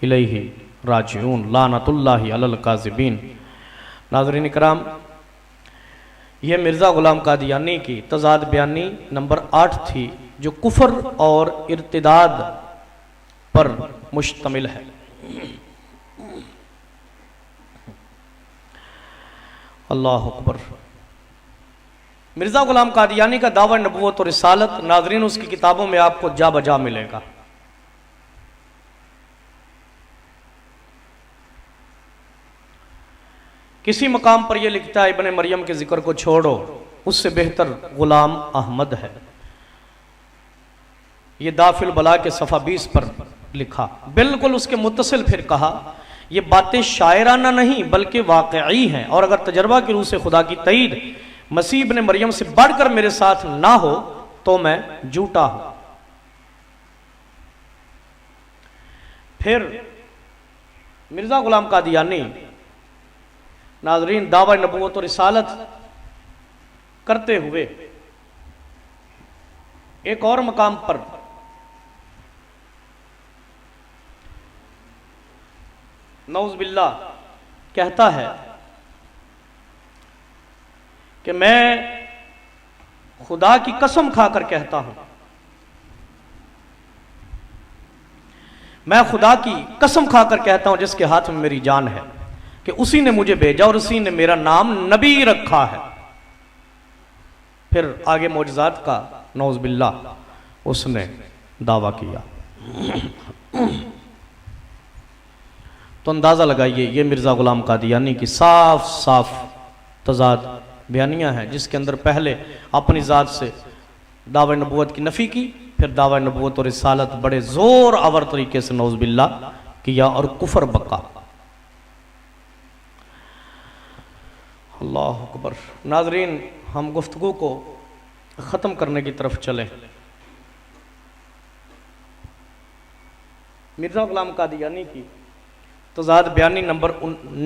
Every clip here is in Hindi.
इलैहि राजिऊन लानतुल्लाहि अलल काज़िबीन। नाज़रीन इकराम, यह मिर्ज़ा ग़ुलाम कादियानी की तज़ाद बयानी नंबर 8 थी, जो कुफ़र और इर्तिदाद पर मुश्तमिल है। अल्लाह अकबर। मिर्ज़ा ग़ुलाम कादियानी का दावा नबूवत और रिसालत, नाज़रीन उसकी किताबों में आपको जा बजा मिलेगा। किसी मकाम पर यह लिखता है, इब्ने मरियम के जिक्र को छोड़ो, उससे बेहतर ग़ुलाम अहमद है। यह दाफिल बला के सफ़ा 20 पर लिखा। बिल्कुल उसके मुत्तसिल फिर कहा, ये बातें शायराना नहीं बल्कि वाक़ई हैं, और अगर तजर्बा की रूह से खुदा की तईद मसीह इब्ने मरियम से बढ़कर मेरे साथ ना हो तो मैं झूठा हूं। फिर मिर्ज़ा ग़ुलाम कादियानी नाज़रीन दावा नबूवत और रिसालत करते हुए एक और मकाम पर नऊज़ बिल्लाह कहता है कि मैं खुदा की कसम खाकर कहता हूं, मैं खुदा की कसम खाकर कहता हूं जिसके हाथ में मेरी जान है, कि उसी ने मुझे भेजा और उसी ने मेरा नाम नबी रखा है। फिर आगे मौजज़ात का नऊज़ बिल्लाह उसने दावा किया। तो अंदाज़ा लगाइए, ये मिर्ज़ा ग़ुलाम कादियानी की साफ साफ तज़ाद बयानियाँ हैं, जिसके अंदर पहले अपनी ज़ात से दावा नबूवत की नफ़ी की, फिर दावा नबूवत और रिसालत बड़े ज़ोर आवर तरीके से नऊज़ बिल्लाह किया और कुफ़र बका। अल्लाह अकबर। नाज़रीन, हम गुफ्तगू को ख़त्म करने की तरफ चलें। मिर्ज़ा ग़ुलाम कादियानी की तज़ाद बयानी नंबर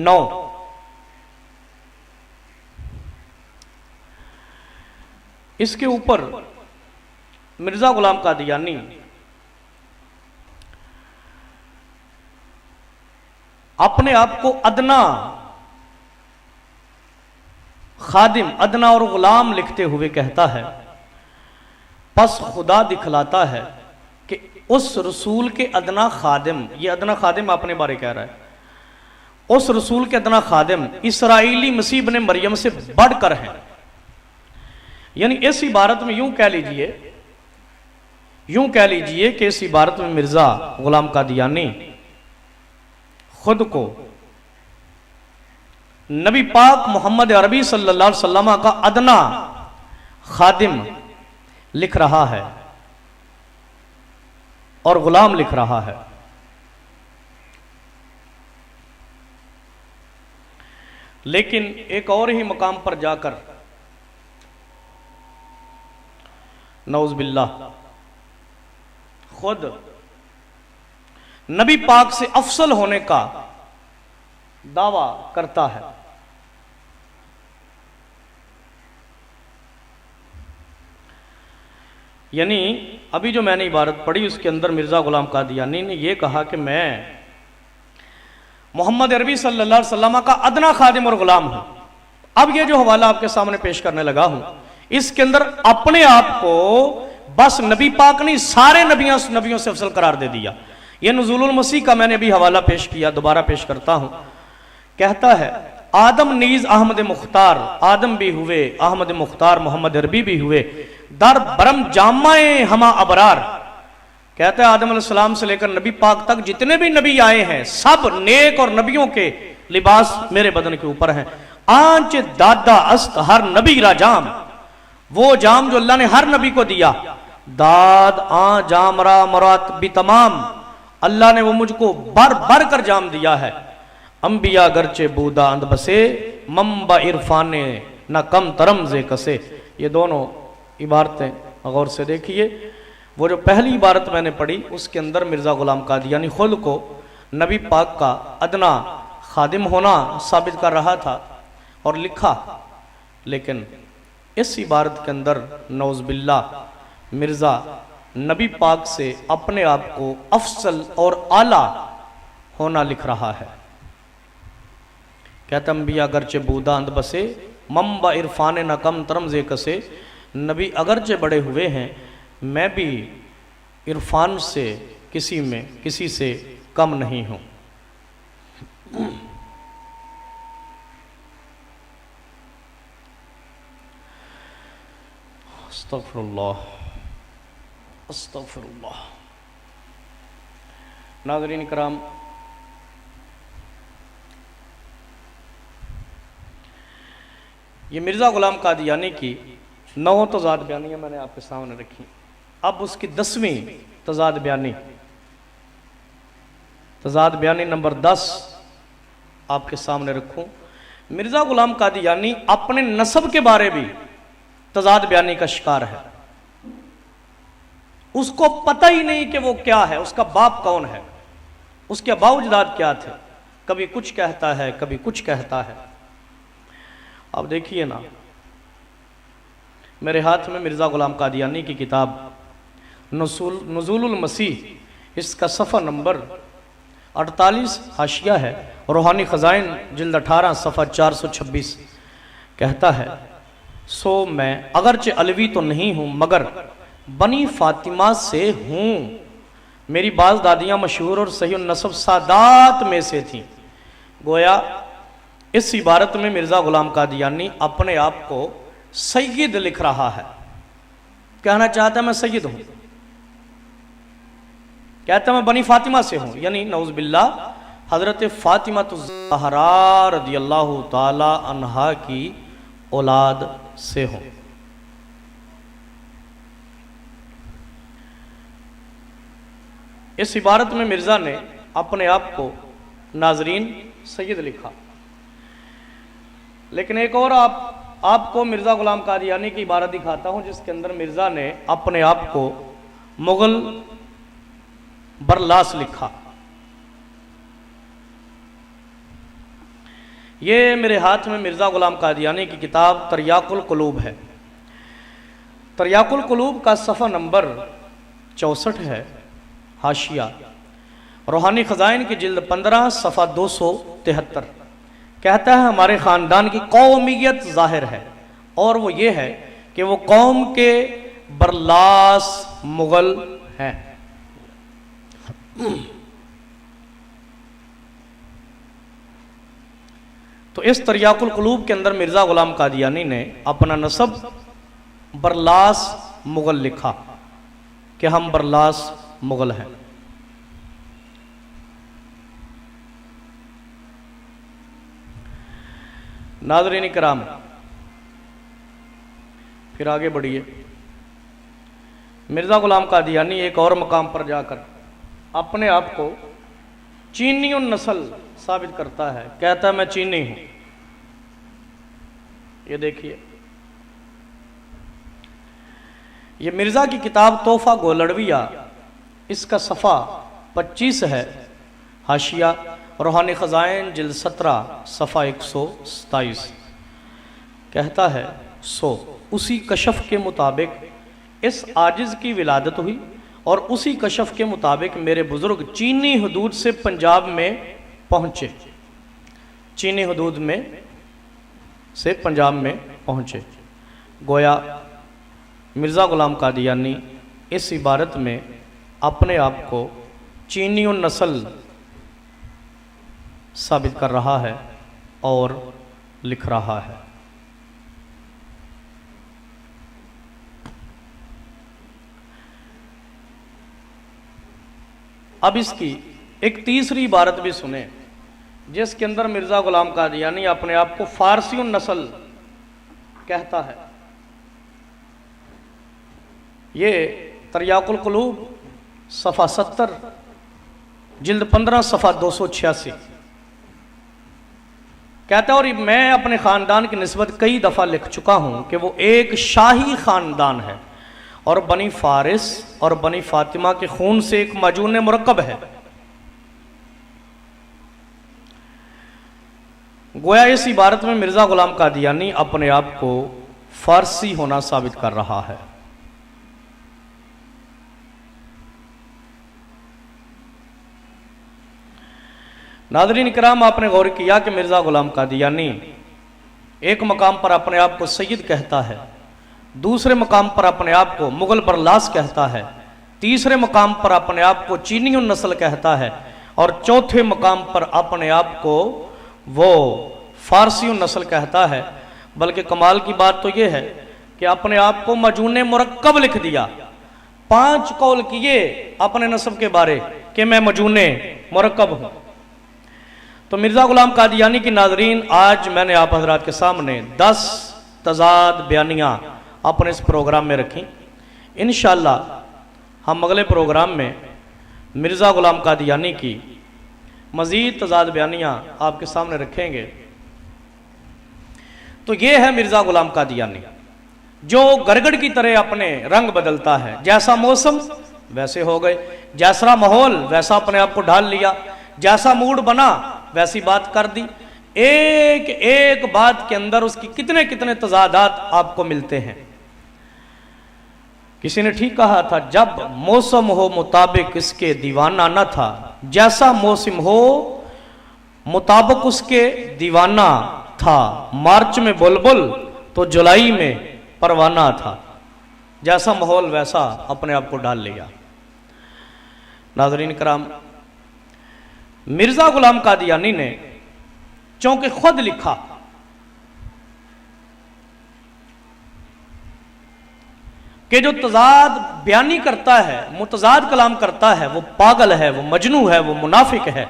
9। इसके ऊपर मिर्ज़ा ग़ुलाम कादियानी अपने आप को अदना खादिम, अदना और ग़ुलाम लिखते हुए कहता है, बस खुदा दिखलाता है कि उस रसूल के अदना खादिम, ये अदना खादिम अपने बारे कह रहा है, उस रसूल के अदना खादिम इसराइली मसीह इब्ने मरियम से बढ़कर हैं। यानी इस इबारत में यूं कह लीजिए कि इस इबारत में मिर्ज़ा ग़ुलाम कादियानी खुद को नबी पाक मोहम्मद अरबी सल्लल्लाहु अलैहि वसल्लम का अदना खादिम लिख रहा है और ग़ुलाम लिख रहा है। लेकिन एक और ही मकाम पर जाकर नऊज़ बिल्लाह खुद नबी पाक से अफसल होने का दावा करता है। यानी अभी जो मैंने इबारत पढ़ी उसके अंदर मिर्ज़ा ग़ुलाम कादियानी ने यह कहा कि मैं मोहम्मद अरबी सल्लल्लाहु अलैहि वसल्लम का अदना खादिम और ग़ुलाम हूं। अब ये जो हवाला आपके सामने पेश करने लगा हूं, इसके अंदर अपने आप को बस नबी पाक नहीं सारे नबियों से अफसल करार दे दिया। यह नुज़ूलुल मसीह का मैंने अभी हवाला पेश किया, दोबारा पेश करता हूं। कहता है, आदम नीज अहमद मुख्तार, आदम भी हुए अहमद मुख्तार, मोहम्मद अरबी भी हुए, दर बरम जामाए हमा अबरार। कहता है आदम अलैहिस्सलाम से लेकर नबी पाक तक जितने भी नबी आए हैं, सब नेक और नबियों के लिबास मेरे बदन के ऊपर हैं। आंच दादा अस्त हर नबी राजाम, वो जाम जो अल्लाह ने हर नबी को दिया। दाद आ जामरा मरात भी तमाम, अल्लाह ने वो मुझको भर भर कर जाम दिया है। अंबिया गरचे बूदा अंद बसे, मम्बा इरफाने न कम तरम जे कसे। ये दोनों इबारतें गौर से देखिए। वो जो पहली इबारत मैंने पढ़ी उसके अंदर मिर्ज़ा ग़ुलाम कादियानी खुद को नबी पाक का अदना खादिम होना साबित कर रहा था और लिखा। लेकिन इस इबारत के अंदर नऊज़ बिल्लाह मिर्ज़ा नबी पाक से अपने आप को अफसल और आला होना लिख रहा है। कहता अंबिया अगरचे बूदा अंद बसे, मम्बा इरफान न कम तरम जे कसे। नबी अगरचे बड़े हुए हैं, मैं भी इरफान से किसी से कम नहीं हूं। अस्तगफिरुल्लाह अस्तगफिरुल्लाह। नाज़रीन कराम, ये मिर्ज़ा ग़ुलाम कादियानी की 9 तज़ाद बयानियाँ मैंने आपके सामने रखी। अब उसकी 10वीं तज़ाद बयानी, तज़ाद बयानी नंबर 10 आपके सामने रखूं। मिर्ज़ा ग़ुलाम कादियानी अपने नस्ब के बारे भी तज़ाद बयानी का शिकार है। उसको पता ही नहीं कि वो क्या है, उसका बाप कौन है, उसके अबाउजदाद क्या थे। कभी कुछ कहता है, कभी कुछ कहता है। अब देखिए ना, मेरे हाथ में मिर्ज़ा ग़ुलाम कादियानी की किताब नुज़ूलुल मसीह, इसका सफ़ा नंबर 48 हाशिया है। रूहानी ख़ज़ाइन जिल्द 18 सफ़ा 426 कहता है, सो मैं अगरचे अलवी तो नहीं हूँ मगर बनी फ़ातिमा से हूँ। मेरी बाज़ दादियाँ मशहूर और सही नस्ब सादात में से थीं। गोया इस इबारत में मिर्ज़ा ग़ुलाम कादियानी अपने आप को सैयद लिख रहा है। कहना चाहता है मैं सैयद हूँ, कहता है मैं बनी फ़ातिमा से हूँ, यानी नऊज़ बिल्लाह हज़रत फ़ातिमा ज़हरा रज़ियल्लाहु ताला अन्हा की औलाद से हूँ। इस इबारत में मिर्ज़ा ने अपने आप को नाजरीन सैयद लिखा। लेकिन एक और आपको मिर्ज़ा ग़ुलाम कादियानी की इबारत दिखाता हूँ, जिसके अंदर मिर्ज़ा ने अपने आप को मुग़ल बरलास लिखा। ये मेरे हाथ में मिर्ज़ा ग़ुलाम कादियानी की किताब तर्याकुल क़ुलूब है। तर्याकुल क़ुलूब का सफ़ा नंबर 64 है, हाशिया रूहानी ख़ज़ाइन की जिल्द 15 सफ़ा 273 कहता है, हमारे ख़ानदान की कौमियत ज़ाहिर है और वो ये है कि वो कौम के बरलास मुग़ल हैं। तो इस तर्याकुल क़ुलूब के अंदर मिर्ज़ा ग़ुलाम कादियानी ने अपना नस्ब बरलास मुग़ल लिखा कि हम बरलास मुग़ल हैं। नाज़रीन किराम, फिर आगे बढ़िए। मिर्ज़ा ग़ुलाम कादियानी एक और मकाम पर जाकर अपने आप को चीनी नस्ल साबित करता है। कहता है मैं चीनी हूं। ये देखिए, ये मिर्ज़ा की किताब तोहफा गोलड़विया, इसका सफ़ा 25 है, हाशिया रूहानी ख़ज़ाइन जिल्द 17 सफ़ा 127 कहता है, सो उसी कशफ के मुताबिक इस आजिज़ की विलादत हुई और उसी कशफ के मुताबिक मेरे बुज़ुर्ग चीनी हदूद से पंजाब में पहुँचे। चीनी हदूद में से पंजाब में पहुँचे। गोया मिर्ज़ा ग़ुलाम कादियानी इस इबारत में अपने आप को चीनी नस्ल साबित कर रहा है और लिख रहा है। अब इसकी एक तीसरी इबारत भी सुने, जिसके अंदर मिर्ज़ा ग़ुलाम कादियानी अपने आप को फ़ारसी नस्ल कहता है। ये तर्याकुल क़ुलूब सफ़ा 70 जिल्द 15 सफ़ा 286 कहता है, और मैं अपने ख़ानदान की निस्बत कई दफ़ा लिख चुका हूँ कि वो एक शाही ख़ानदान है और बनी फ़ारिस और बनी फ़ातिमा के खून से एक मजून मुरक्कब है। गोया इस इबारत में मिर्ज़ा ग़ुलाम कादियानी अपने आप को फ़ारसी होना साबित कर रहा है। नाज़रीन इकराम, आपने गौर किया कि मिर्ज़ा ग़ुलाम क़ादियानी एक मकाम पर अपने आप को सैयद कहता है, दूसरे मकाम पर अपने आप को मुग़ल बरलास कहता है, तीसरे मकाम पर अपने आप को चीनियों नस्ल कहता है और चौथे मकाम पर अपने आप को वो फारसियों नस्ल कहता है। बल्कि कमाल की बात तो ये है कि अपने आप को मजून मुरक्कब लिख दिया। 5 कौल किए अपने नस्ब के बारे कि मैं मजून मुरक्कब हूं। तो मिर्ज़ा ग़ुलाम क़ादियानी की नाज़रीन, आज मैंने आप हज़रात के सामने 10 तज़ाद बयानियाँ अपने इस प्रोग्राम में रखी। इंशाअल्लाह हम अगले प्रोग्राम में मिर्ज़ा ग़ुलाम क़ादियानी की मज़ीद तज़ाद बयानियाँ आपके सामने रखेंगे। तो ये है मिर्ज़ा ग़ुलाम क़ादियानी, जो गरगड़ की तरह अपने रंग बदलता है। जैसा मौसम वैसे हो गए, जैसा माहौल वैसा अपने आप को ढाल लिया, जैसा मूड बना वैसी बात कर दी। एक एक बात के अंदर उसकी कितने कितने तज़ादात आपको मिलते हैं। किसी ने ठीक कहा था, जब मौसम हो मुताबिक इसके दीवाना न था, जैसा मौसम हो मुताबिक उसके दीवाना था। मार्च में बुलबुल तो जुलाई में परवाना था, जैसा माहौल वैसा अपने आप को डाल लिया। नाज़रीन कराम, मिर्ज़ा ग़ुलाम क़ादियानी ने चूंकि खुद लिखा कि जो तज़ाद बयानी करता है, मुतज़ाद कलाम करता है, वो पागल है, वो मजनू है, वो मुनाफिक है,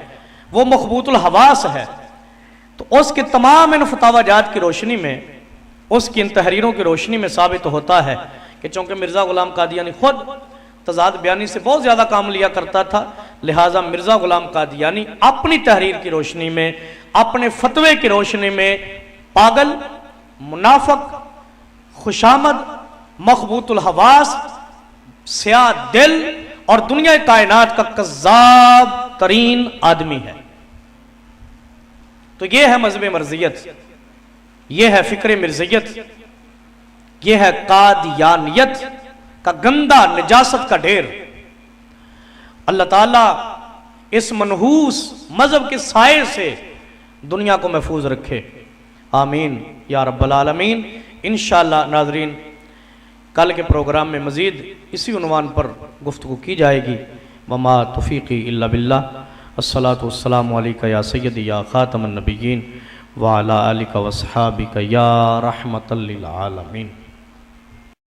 वो मखबूतुल हवास है। तो उसके तमाम इन फतावाजात की रोशनी में, उसकी इन तहरीरों की रोशनी में साबित होता है कि चूंकि मिर्ज़ा ग़ुलाम क़ादियानी खुद तज़ाद बयानी से बहुत ज़्यादा काम लिया करता था, लिहाजा मिर्ज़ा ग़ुलाम क़ादियानी अपनी तहरीर की रोशनी में, अपने फतवे की रोशनी में पागल, मुनाफिक, खुशामद, मखबूतुल हवास, स्याह दिल और दुनिया कायनात का कज़्ज़ाब तरीन आदमी है। तो यह है मज़हब मर्ज़ियत, यह है फ़िक्र मिर्ज़ियत, यह है क़ादियानियत का गंदा निजासत का ढेर। अल्लाह ताला इस मनहूस मज़हब के साए से दुनिया को महफूज रखे, आमीन या रब्बल आलमीन। इंशाअल्लाह नाज़रीन, कल के प्रोग्राम में मज़ीद इसी उन्वान पर गुफ्तगू की जाएगी। वमा तौफ़ीक़ी इल्ला बिल्लाह। अस्सलातु वस्सलामु अलैका या सय्यदी या ख़ातमन नबिय्यीन व अला आलिका व अस्हाबिका या रहमतल लिल आलमीन।